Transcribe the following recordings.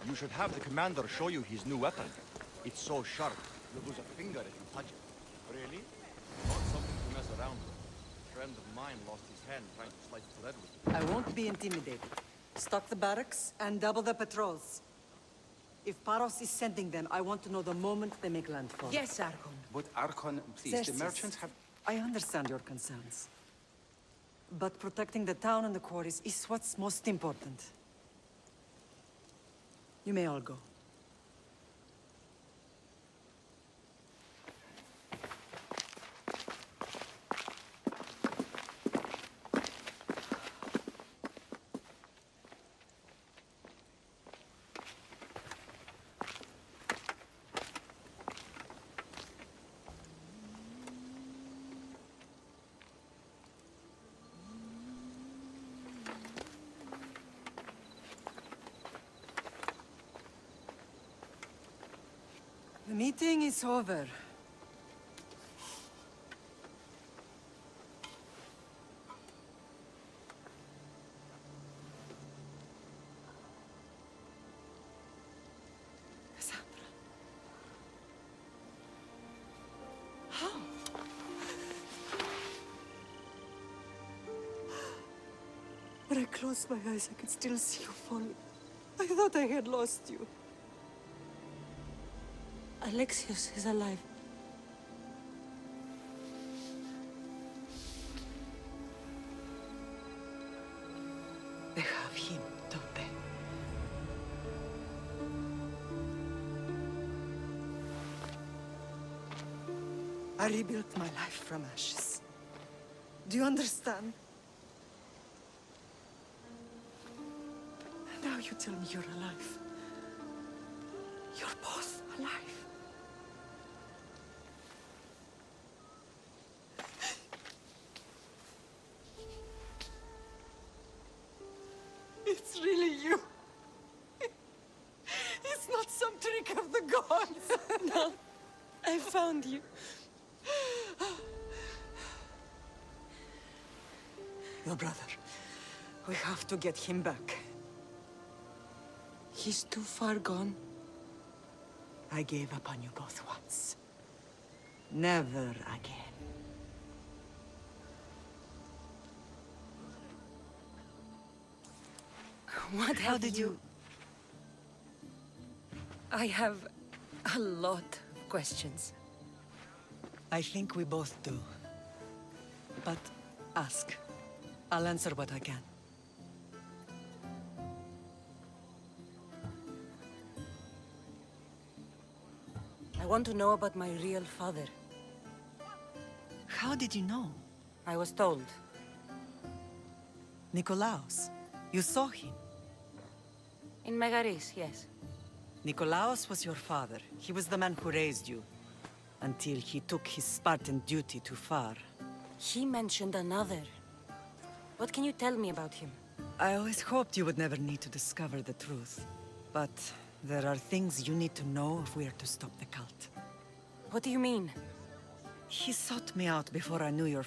You should have the commander show you his new weapon. It's so sharp, you'll lose a finger if you touch it. Really? Not something to mess around with. A friend of mine lost his hand trying to slice bread with it. I won't be intimidated. Stock the barracks and double the patrols. If Paros is sending them, I want to know the moment they make landfall. Yes, Archon. But Archon, please, Xerxes, the merchants have... I understand your concerns. But protecting the town and the quarries is what's most important. You may all go. The meeting is over. Kassandra. How? When I closed my eyes, I could still see you falling. I thought I had lost you. Alexios is alive. They have him, don't they? I rebuilt my life from ashes. Do you understand? Now you tell me you're alive. You're both alive. It's really you. It's not some trick of the gods. No, I found you. Your brother. We have to get him back. He's too far gone. I gave up on you both once. Never again. How did you... I have a lot of questions. I think we both do. But ask. I'll answer what I can. I want to know about my real father. How did you know? I was told. Nikolaos. You saw him. In Megaris, yes. Nikolaos was your father. He was the man who raised you. Until he took his Spartan duty too far. He mentioned another. What can you tell me about him? I always hoped you would never need to discover the truth. But there are things you need to know if we are to stop the cult. What do you mean? He sought me out before I knew your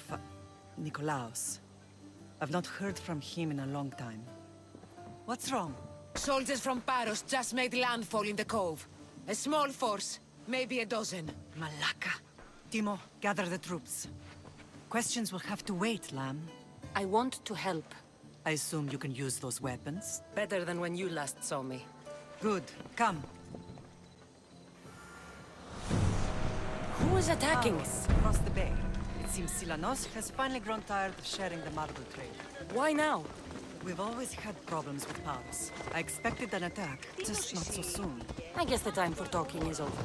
Nikolaos. I've not heard from him in a long time. What's wrong? Soldiers from Paros just made landfall in the cove. A small force, maybe a dozen. Malaka. Timo, gather the troops. Questions will have to wait, Lamb. I want to help. I assume you can use those weapons? Better than when you last saw me. Good. Come. Who is attacking? Paros, across the bay. It seems Silanos has finally grown tired of sharing the marble trade. Why now? We've always had problems with Paros. I expected an attack, just not so soon. I guess the time for talking is over.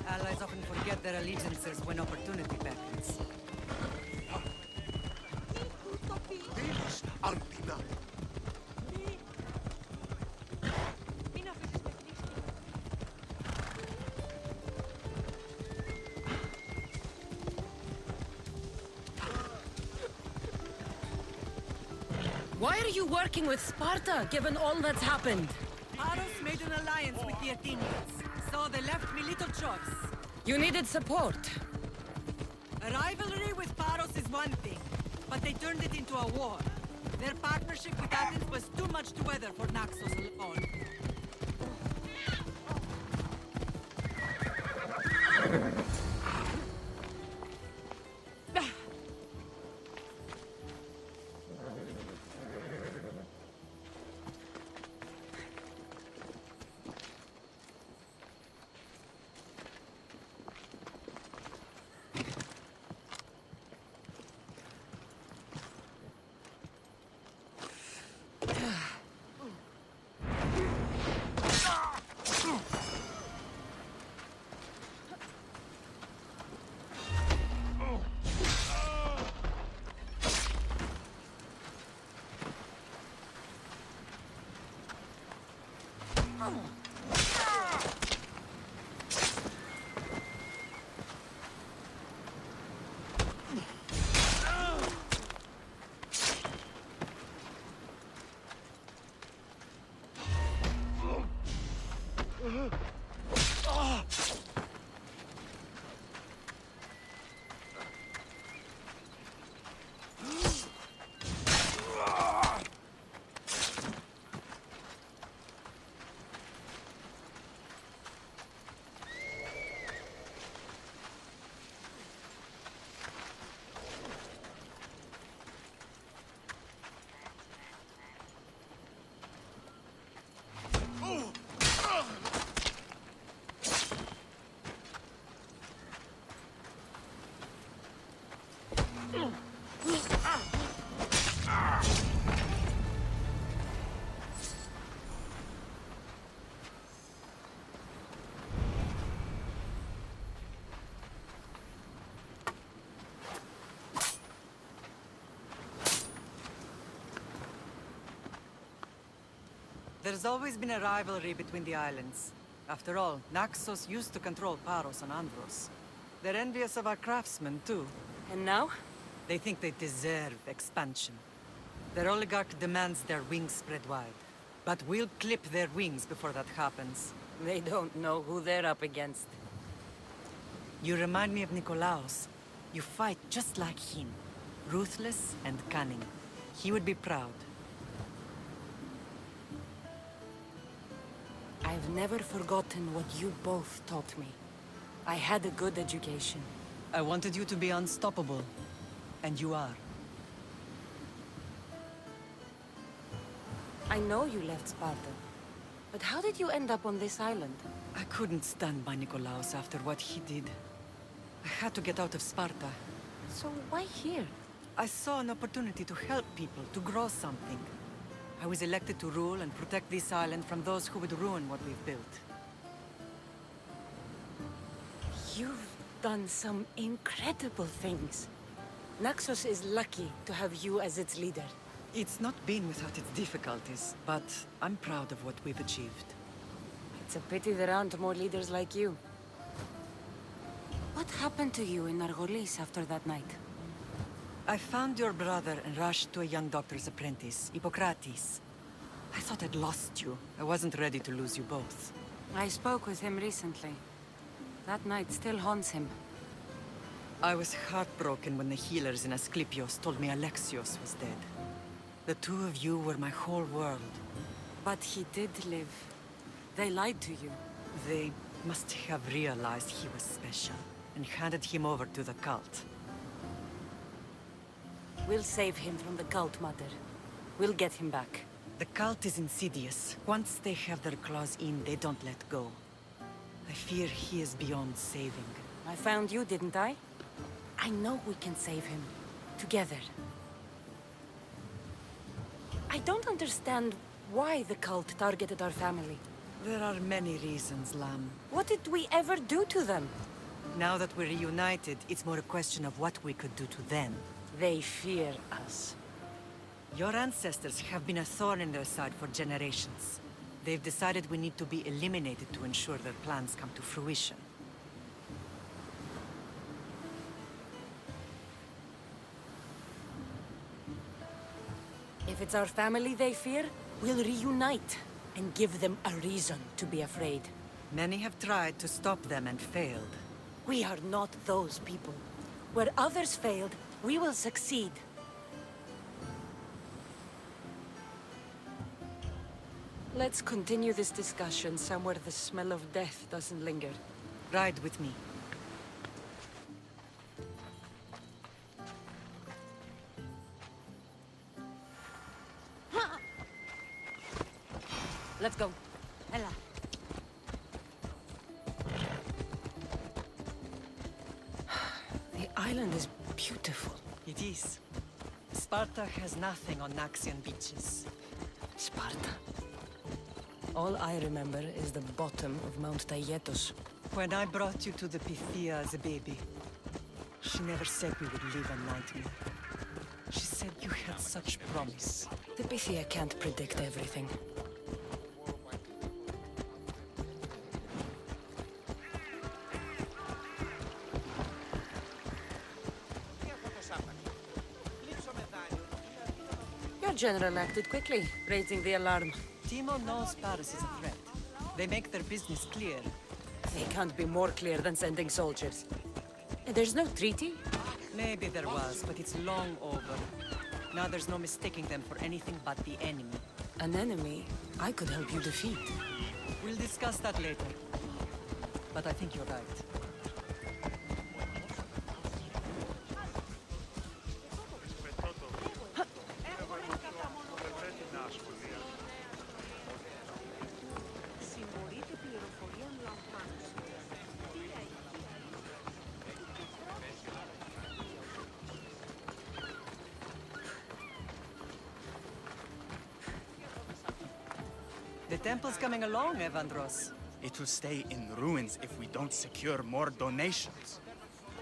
Allies often forget their allegiances when opportunity beckons. Why are you working with Sparta, given all that's happened? Paros made an alliance with the Athenians, so they left me little choice. You needed support. A rivalry with Paros is one thing, but they turned it into a war. Their partnership with Athens was too much to weather for Naxos alone. There's always been a rivalry between the islands. After all, Naxos used to control Paros and Andros. They're envious of our craftsmen, too. And now? They think they deserve expansion. Their oligarch demands their wings spread wide. But we'll clip their wings before that happens. They don't know who they're up against. You remind me of Nikolaos. You fight just like him. Ruthless and cunning. He would be proud. I've never forgotten what you both taught me. I had a good education. I wanted you to be unstoppable. And you are. I know you left Sparta. But how did you end up on this island? I couldn't stand by Nikolaos after what he did. I had to get out of Sparta. So why here? I saw an opportunity to help people, to grow something. I was elected to rule and protect this island from those who would ruin what we've built. You've done some incredible things. Naxos is lucky to have you as its leader. It's not been without its difficulties, but I'm proud of what we've achieved. It's a pity there aren't more leaders like you. What happened to you in Argolis after that night? I found your brother and rushed to a young doctor's apprentice, Hippocrates. I thought I'd lost you. I wasn't ready to lose you both. I spoke with him recently. That night still haunts him. I was heartbroken when the healers in Asclepios told me Alexios was dead. The two of you were my whole world. But he did live. They lied to you. They must have realized he was special and handed him over to the cult. We'll save him from the cult, Mother. We'll get him back. The cult is insidious. Once they have their claws in, they don't let go. I fear he is beyond saving. I found you, didn't I? I know we can save him. Together. I don't understand why the cult targeted our family. There are many reasons, Lamb. What did we ever do to them? Now that we're reunited, it's more a question of what we could do to them. They fear us. Your ancestors have been a thorn in their side for generations. They've decided we need to be eliminated to ensure their plans come to fruition. If it's our family they fear, we'll reunite and give them a reason to be afraid. Many have tried to stop them and failed. We are not those people. Where others failed, we will succeed. Let's continue this discussion somewhere the smell of death doesn't linger. Ride with me. Let's go. Ella. The island is beautiful. It is. Sparta has nothing on Naxian beaches. Sparta. All I remember is the bottom of Mount Taygetos. When I brought you to the Pythia as a baby, she never said we would live a nightmare. She said you had such promise. The Pythia can't predict everything. General acted quickly, raising the alarm. Timo knows Paris is a threat. They make their business clear. They can't be more clear than sending soldiers. There's no treaty? Maybe there was, but it's long over. Now there's no mistaking them for anything but the enemy. An enemy I could help you defeat. We'll discuss that later. But I think you're right. The temple's coming along, Evandros. It will stay in ruins if we don't secure more donations.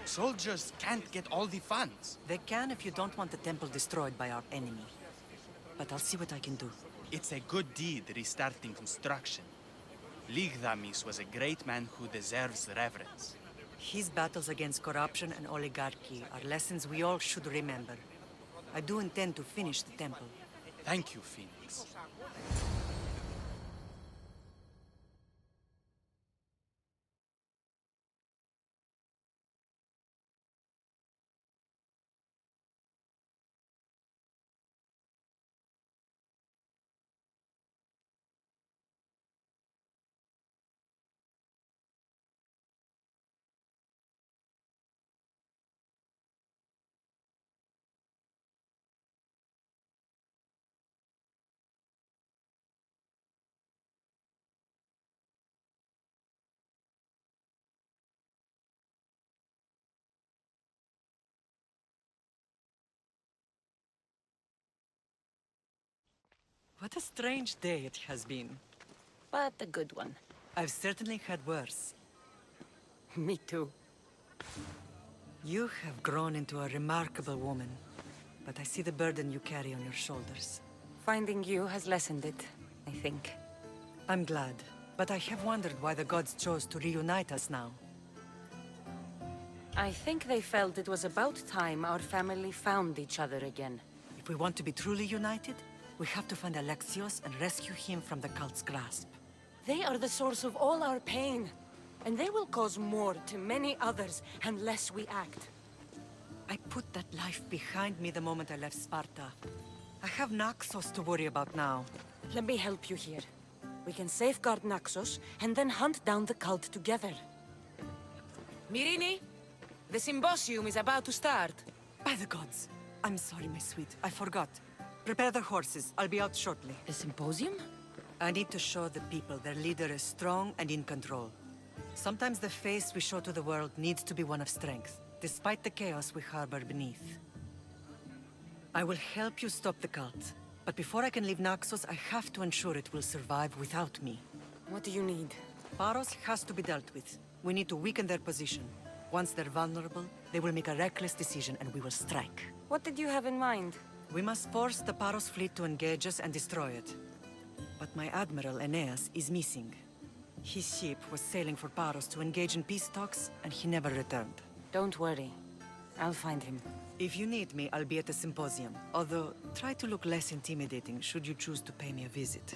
Soldiers can't get all the funds. They can if you don't want the temple destroyed by our enemy. But I'll see what I can do. It's a good deed restarting construction. Ligdamis was a great man who deserves reverence. His battles against corruption and oligarchy are lessons we all should remember. I do intend to finish the temple. Thank you, Phoenix. What a strange day it has been. But a good one. I've certainly had worse. Me too. You have grown into a remarkable woman, but I see the burden you carry on your shoulders. Finding you has lessened it, I think. I'm glad, but I have wondered why the gods chose to reunite us now. I think they felt it was about time our family found each other again. If we want to be truly united, we have to find Alexios and rescue him from the cult's grasp. They are the source of all our pain, and they will cause more to many others unless we act. I put that life behind me the moment I left Sparta. I have Naxos to worry about now. Let me help you here. We can safeguard Naxos and then hunt down the cult together. Myrrine, the symposium is about to start. By the gods! I'm sorry, my sweet. I forgot. Prepare the horses. I'll be out shortly. The symposium? I need to show the people their leader is strong and in control. Sometimes the face we show to the world needs to be one of strength, despite the chaos we harbor beneath. I will help you stop the cult, but before I can leave Naxos, I have to ensure it will survive without me. What do you need? Paros has to be dealt with. We need to weaken their position. Once they're vulnerable, they will make a reckless decision and we will strike. What did you have in mind? We must force the Paros fleet to engage us and destroy it. But my admiral, Aeneas, is missing. His ship was sailing for Paros to engage in peace talks, and he never returned. Don't worry. I'll find him. If you need me, I'll be at the symposium. Although, try to look less intimidating should you choose to pay me a visit.